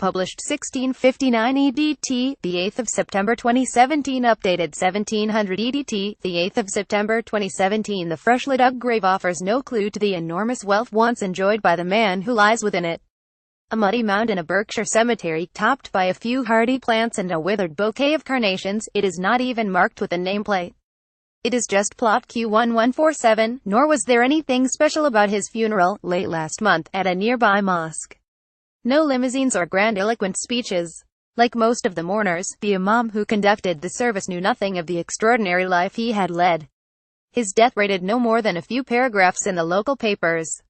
published 1659 EDT, the 8th of September 2017, updated 1700 EDT, the 8th of September 2017. The freshly dug grave offers no clue to the enormous wealth once enjoyed by the man who lies within it. A muddy mound in a Berkshire cemetery, topped by a few hardy plants and a withered bouquet of carnations. It is not even marked with a nameplate. It is just plot Q1147, nor was there anything special about his funeral, late last month, at a nearby mosque. No limousines or grandiloquent speeches. Like most of the mourners, the imam who conducted the service knew nothing of the extraordinary life he had led. His death rated no more than a few paragraphs in the local papers.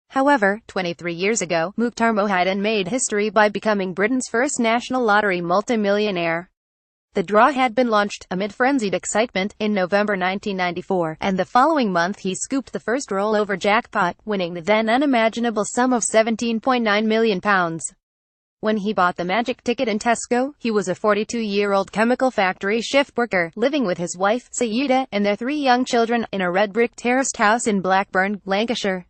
However, 23 years ago, Mukhtar Mohiuddin made history by becoming Britain's first national lottery multimillionaire. The draw had been launched, amid frenzied excitement, in November 1994, and the following month he scooped the first rollover jackpot, winning the then unimaginable sum of £17.9 million. When he bought the magic ticket in Tesco, he was a 42-year-old chemical factory shift worker, living with his wife, Sayida, and their 3 young children, in a red brick terraced house in Blackburn, Lancashire.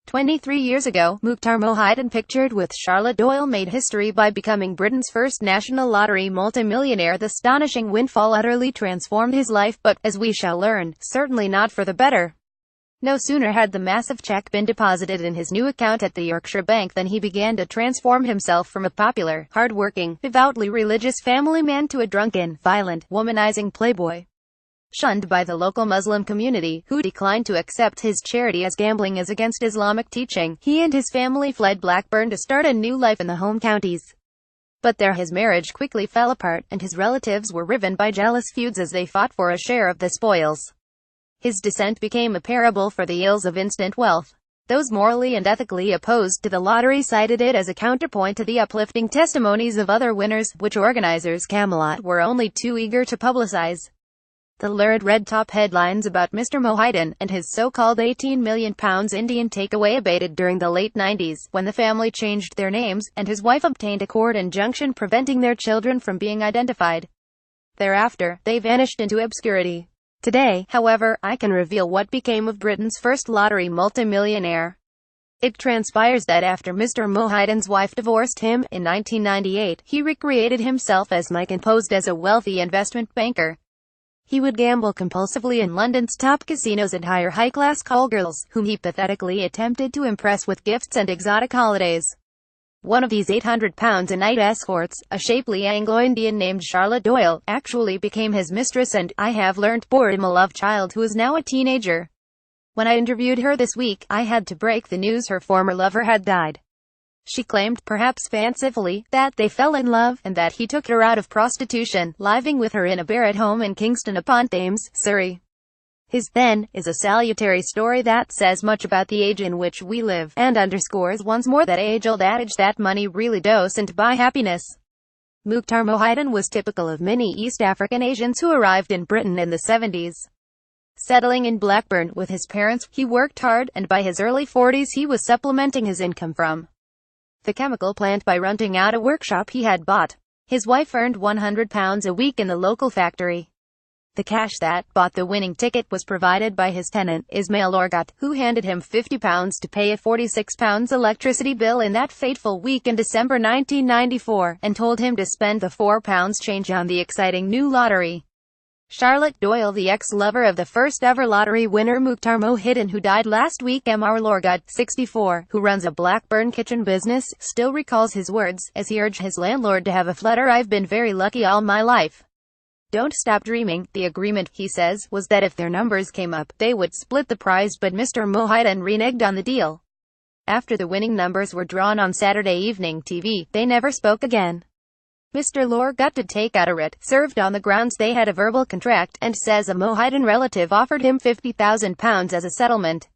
23 years ago, Mukhtar Mohiuddin, pictured with Charlotte Doyle, made history by becoming Britain's first national lottery multimillionaire. The astonishing windfall utterly transformed his life, but, as we shall learn, certainly not for the better. No sooner had the massive cheque been deposited in his new account at the Yorkshire Bank than he began to transform himself from a popular, hard-working, devoutly religious family man to a drunken, violent, womanizing playboy. Shunned by the local Muslim community, who declined to accept his charity as gambling is against Islamic teaching, he and his family fled Blackburn to start a new life in the home counties. But there his marriage quickly fell apart, and his relatives were riven by jealous feuds as they fought for a share of the spoils. His descent became a parable for the ills of instant wealth. Those morally and ethically opposed to the lottery cited it as a counterpoint to the uplifting testimonies of other winners, which organizers Camelot were only too eager to publicize. The lurid red top headlines about Mr. Mohiuddin and his so-called £18 million Indian takeaway abated during the late 90s, when the family changed their names, and his wife obtained a court injunction preventing their children from being identified. Thereafter, they vanished into obscurity. Today, however, I can reveal what became of Britain's first lottery multimillionaire. It transpires that after Mr. Mohiuddin's wife divorced him, in 1998, he recreated himself as Mike and posed as a wealthy investment banker. He would gamble compulsively in London's top casinos and hire high-class call girls, whom he pathetically attempted to impress with gifts and exotic holidays. One of these £800 a night escorts, a shapely Anglo-Indian named Charlotte Doyle, actually became his mistress and, I have learnt, bore him a love child who is now a teenager. When I interviewed her this week, I had to break the news her former lover had died. She claimed, perhaps fancifully, that they fell in love, and that he took her out of prostitution, living with her in a Barrett home in Kingston-upon-Thames, Surrey. His, then, is a salutary story that says much about the age in which we live, and underscores once more that age-old adage that money really doesn't buy happiness. Mukhtar Mohiuddin was typical of many East African Asians who arrived in Britain in the 70s. Settling in Blackburn with his parents, he worked hard, and by his early 40s he was supplementing his income from the chemical plant by renting out a workshop he had bought. His wife earned £100 a week in the local factory. The cash that bought the winning ticket was provided by his tenant, Ismail Orgat, who handed him £50 to pay a £46 electricity bill in that fateful week in December 1994, and told him to spend the £4 change on the exciting new lottery. Charlotte Doyle, the ex-lover of the first-ever lottery winner Mukhtar Mohiuddin, who died last week, Lorgat, 64, who runs a Blackburn kitchen business, still recalls his words, as he urged his landlord to have a flutter. I've been very lucky all my life. Don't stop dreaming. The agreement, he says, was that if their numbers came up, they would split the prize, but Mr. Mohiuddin reneged on the deal. After the winning numbers were drawn on Saturday evening TV, they never spoke again. Mr. Lorgat did take out a writ, served on the grounds they had a verbal contract, and says a Mohiuddin relative offered him £50,000 as a settlement.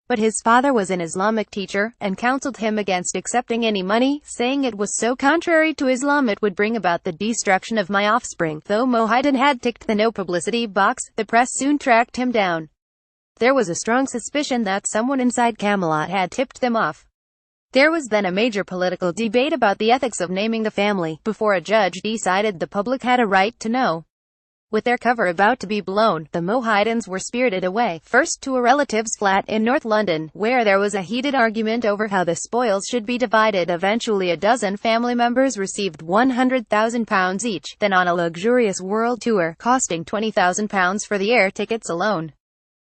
But his father was an Islamic teacher, and counseled him against accepting any money, saying it was so contrary to Islam it would bring about the destruction of my offspring. Though Mohiuddin had ticked the no publicity box, the press soon tracked him down. There was a strong suspicion that someone inside Camelot had tipped them off. There was then a major political debate about the ethics of naming the family, before a judge decided the public had a right to know. With their cover about to be blown, the Mohidens were spirited away, first to a relative's flat in North London, where there was a heated argument over how the spoils should be divided. Eventually a dozen family members received £100,000 each, then on a luxurious world tour, costing £20,000 for the air tickets alone.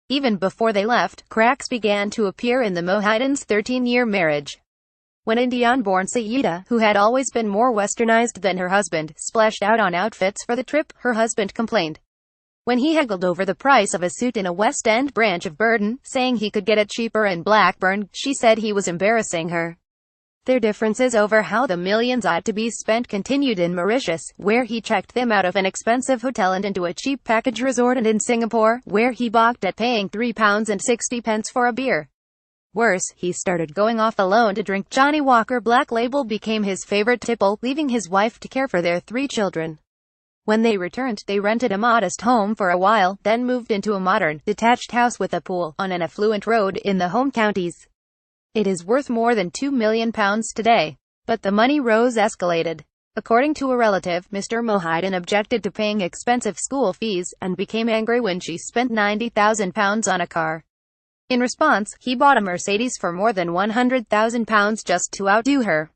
Even before they left, cracks began to appear in the Mohidens' 13-year marriage. When Indian-born Sayeeda, who had always been more westernized than her husband, splashed out on outfits for the trip, her husband complained. When he haggled over the price of a suit in a West End branch of Burton, saying he could get it cheaper in Blackburn, she said he was embarrassing her. Their differences over how the millions ought to be spent continued in Mauritius, where he checked them out of an expensive hotel and into a cheap package resort, and in Singapore, where he balked at paying £3.60 for a beer. Worse, he started going off alone to drink. Johnny Walker Black Label became his favorite tipple, leaving his wife to care for their 3 children. When they returned, they rented a modest home for a while, then moved into a modern, detached house with a pool, on an affluent road in the home counties. It is worth more than £2 million today. But the money rose escalated. According to a relative, Mr. Mohiden objected to paying expensive school fees, and became angry when she spent £90,000 on a car. In response, he bought a Mercedes for more than £100,000 just to outdo her.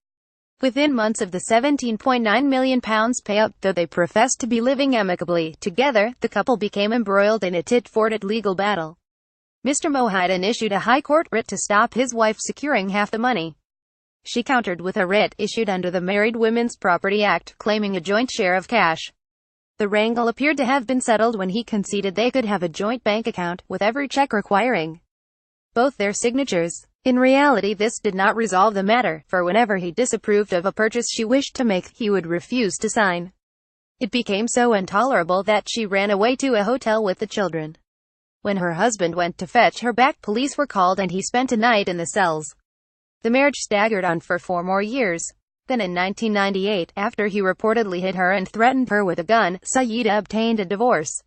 Within months of the £17.9 million payout, though they professed to be living amicably together, the couple became embroiled in a tit-for-tat legal battle. Mr. Mohiden issued a high court writ to stop his wife securing half the money. She countered with a writ issued under the Married Women's Property Act, claiming a joint share of cash. The wrangle appeared to have been settled when he conceded they could have a joint bank account, with every check requiring both their signatures. In reality, this did not resolve the matter, for whenever he disapproved of a purchase she wished to make, he would refuse to sign. It became so intolerable that she ran away to a hotel with the children. When her husband went to fetch her back, police were called and he spent a night in the cells. The marriage staggered on for 4 more years. Then in 1998, after he reportedly hit her and threatened her with a gun, Sayeeda obtained a divorce.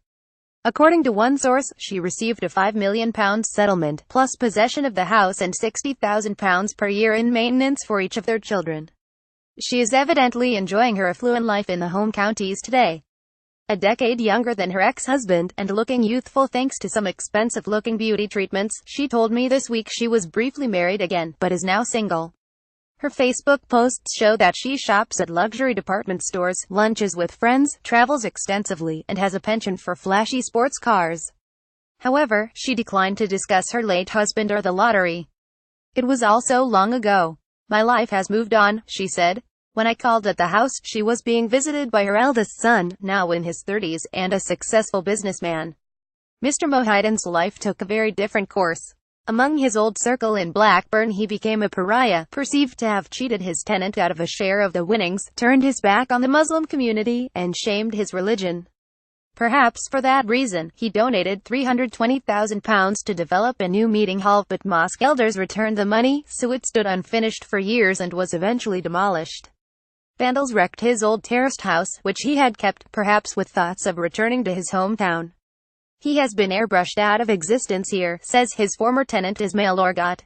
According to one source, she received a £5 million settlement, plus possession of the house and £60,000 per year in maintenance for each of their children. She is evidently enjoying her affluent life in the home counties today. A decade younger than her ex-husband, and looking youthful thanks to some expensive-looking beauty treatments, she told me this week she was briefly married again, but is now single. Her Facebook posts show that she shops at luxury department stores, lunches with friends, travels extensively, and has a penchant for flashy sports cars. However, she declined to discuss her late husband or the lottery. It was all so long ago. My life has moved on, she said. When I called at the house, she was being visited by her eldest son, now in his 30s, and a successful businessman. Mr. Mohiden's life took a very different course. Among his old circle in Blackburn, he became a pariah, perceived to have cheated his tenant out of a share of the winnings, turned his back on the Muslim community, and shamed his religion. Perhaps for that reason, he donated £320,000 to develop a new meeting hall, but mosque elders returned the money, so it stood unfinished for years and was eventually demolished. Vandals wrecked his old terraced house, which he had kept, perhaps with thoughts of returning to his hometown. He has been airbrushed out of existence here, says his former tenant Ismail Orgat.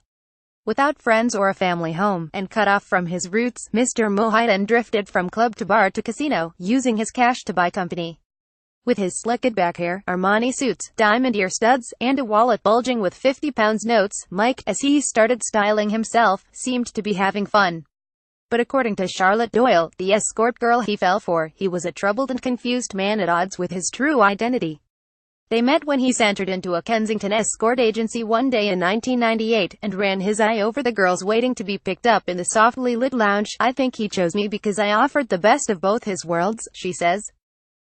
Without friends or a family home, and cut off from his roots, Mr. Mohiden drifted from club to bar to casino, using his cash to buy company. With his slicked back hair, Armani suits, diamond ear studs, and a wallet bulging with £50 notes, Mike, as he started styling himself, seemed to be having fun. But according to Charlotte Doyle, the escort girl he fell for, he was a troubled and confused man at odds with his true identity. They met when he sauntered into a Kensington escort agency one day in 1998, and ran his eye over the girls waiting to be picked up in the softly lit lounge. I think he chose me because I offered the best of both his worlds, she says.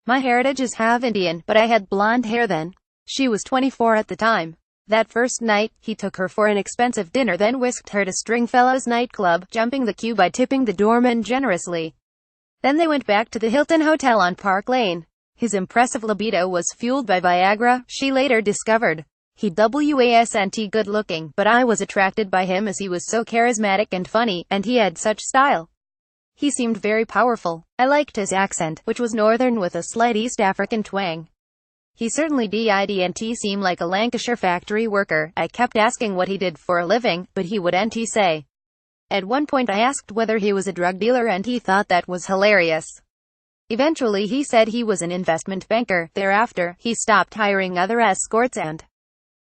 My heritage is half Indian, but I had blonde hair then. She was 24 at the time. That first night, he took her for an expensive dinner, then whisked her to Stringfellow's nightclub, jumping the queue by tipping the doorman generously. Then they went back to the Hilton Hotel on Park Lane. His impressive libido was fueled by Viagra, she later discovered. He wasn't good-looking, but I was attracted by him as he was so charismatic and funny, and he had such style. He seemed very powerful. I liked his accent, which was northern with a slight East African twang. He certainly didn't seem like a Lancashire factory worker. I kept asking what he did for a living, but he wouldn't say. At one point I asked whether he was a drug dealer and he thought that was hilarious. Eventually he said he was an investment banker. Thereafter, he stopped hiring other escorts and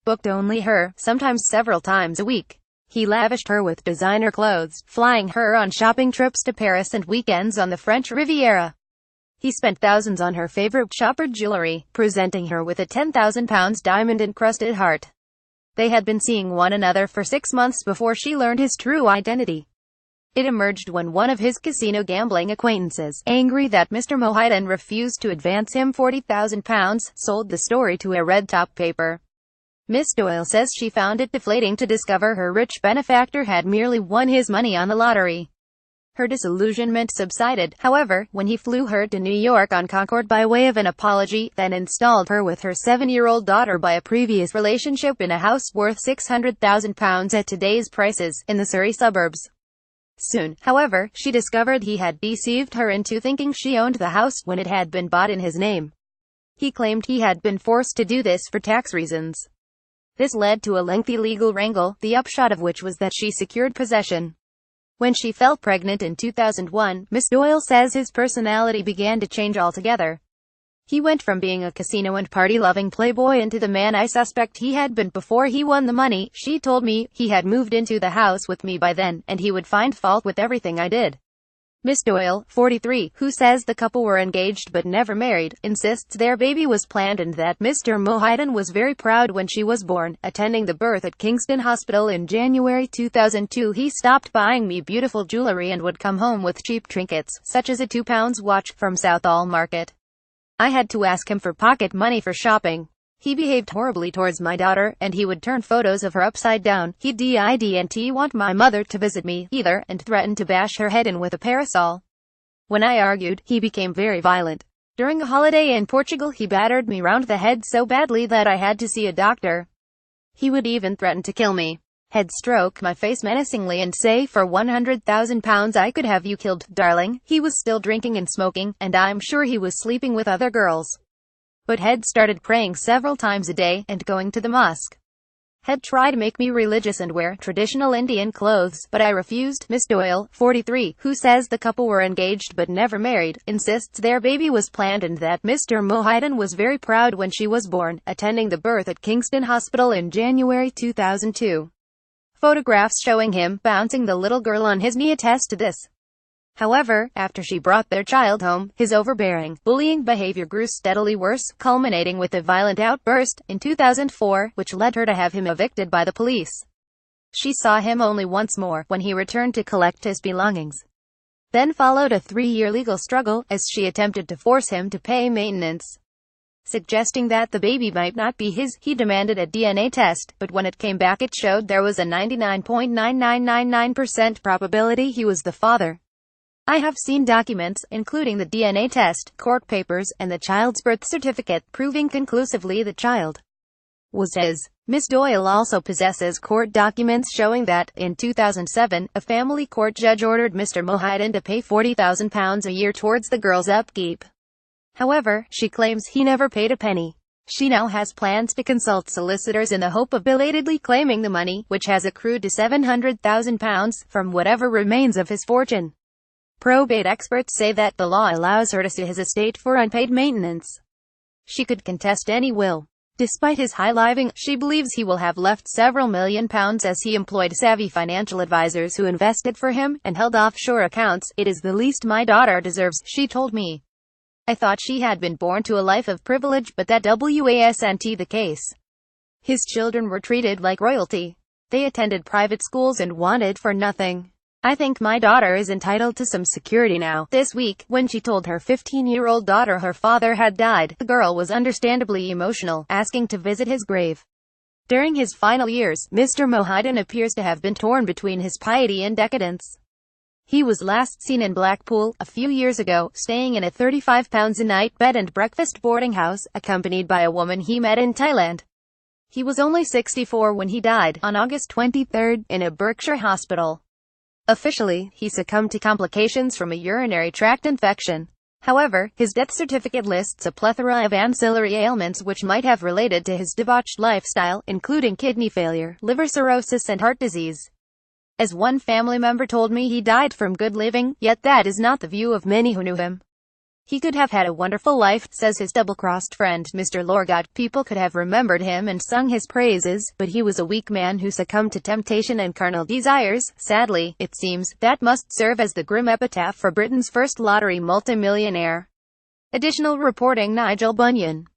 booked only her, sometimes several times a week. He lavished her with designer clothes, flying her on shopping trips to Paris and weekends on the French Riviera. He spent thousands on her favorite shopper jewelry, presenting her with a £10,000 diamond-encrusted heart. They had been seeing one another for 6 months before she learned his true identity. It emerged when one of his casino gambling acquaintances, angry that Mr. Mohideen refused to advance him £40,000, sold the story to a red top paper. Miss Doyle says she found it deflating to discover her rich benefactor had merely won his money on the lottery. Her disillusionment subsided, however, when he flew her to New York on Concorde by way of an apology, then installed her with her 7-year-old daughter by a previous relationship in a house worth £600,000 at today's prices, in the Surrey suburbs. Soon, however, she discovered he had deceived her into thinking she owned the house when it had been bought in his name. He claimed he had been forced to do this for tax reasons. This led to a lengthy legal wrangle, the upshot of which was that she secured possession. When she fell pregnant in 2001, Miss Doyle says his personality began to change altogether. He went from being a casino and party-loving playboy into the man I suspect he had been before he won the money. She told me he had moved into the house with me by then, and he would find fault with everything I did. Miss Doyle, 43, who says the couple were engaged but never married, insists their baby was planned and that Mr. Mohideen was very proud when she was born. Attending the birth at Kingston Hospital in January 2002, he stopped buying me beautiful jewelry and would come home with cheap trinkets, such as a £2 watch, from Southall Market. I had to ask him for pocket money for shopping. He behaved horribly towards my daughter, and he would turn photos of her upside down. He didn't want my mother to visit me, either, and threatened to bash her head in with a parasol. When I argued, he became very violent. During a holiday in Portugal, he battered me round the head so badly that I had to see a doctor. He would even threaten to kill me. He'd stroke my face menacingly and say, "For £100,000 I could have you killed, darling." He was still drinking and smoking, and I'm sure he was sleeping with other girls. But Head started praying several times a day, and going to the mosque. Head tried to make me religious and wear traditional Indian clothes, but I refused. Miss Doyle, 43, who says the couple were engaged but never married, insists their baby was planned and that Mr. Mohideen was very proud when she was born. Attending the birth at Kingston Hospital in January 2002. Photographs showing him bouncing the little girl on his knee attest to this. However, after she brought their child home, his overbearing, bullying behavior grew steadily worse, culminating with a violent outburst in 2004, which led her to have him evicted by the police. She saw him only once more, when he returned to collect his belongings. Then followed a 3-year legal struggle, as she attempted to force him to pay maintenance. Suggesting that the baby might not be his, he demanded a DNA test, but when it came back it showed there was a 99.9999% probability he was the father. I have seen documents, including the DNA test, court papers, and the child's birth certificate, proving conclusively the child was his. Miss Doyle also possesses court documents showing that, in 2007, a family court judge ordered Mr. Mohideen to pay £40,000 a year towards the girl's upkeep. However, she claims he never paid a penny. She now has plans to consult solicitors in the hope of belatedly claiming the money, which has accrued to £700,000, from whatever remains of his fortune. Probate experts say that the law allows her to sue his estate for unpaid maintenance. She could contest any will. Despite his high living, she believes he will have left several £1,000,000 as he employed savvy financial advisors who invested for him, and held offshore accounts. "It is the least my daughter deserves," she told me. "I thought she had been born to a life of privilege, but that wasn't the case. His children were treated like royalty. They attended private schools and wanted for nothing. I think my daughter is entitled to some security now." This week, when she told her 15-year-old daughter her father had died, the girl was understandably emotional, asking to visit his grave. During his final years, Mr. Mohideen appears to have been torn between his piety and decadence. He was last seen in Blackpool, a few years ago, staying in a £35 a night bed and breakfast boarding house, accompanied by a woman he met in Thailand. He was only 64 when he died, on August 23, in a Berkshire hospital. Officially, he succumbed to complications from a urinary tract infection. However, his death certificate lists a plethora of ancillary ailments which might have related to his debauched lifestyle, including kidney failure, liver cirrhosis and heart disease. As one family member told me, he died from good living, yet that is not the view of many who knew him. He could have had a wonderful life, says his double-crossed friend, Mr. Lorgat. People could have remembered him and sung his praises, but he was a weak man who succumbed to temptation and carnal desires. Sadly, it seems, that must serve as the grim epitaph for Britain's first lottery multimillionaire. Additional reporting: Nigel Bunyan.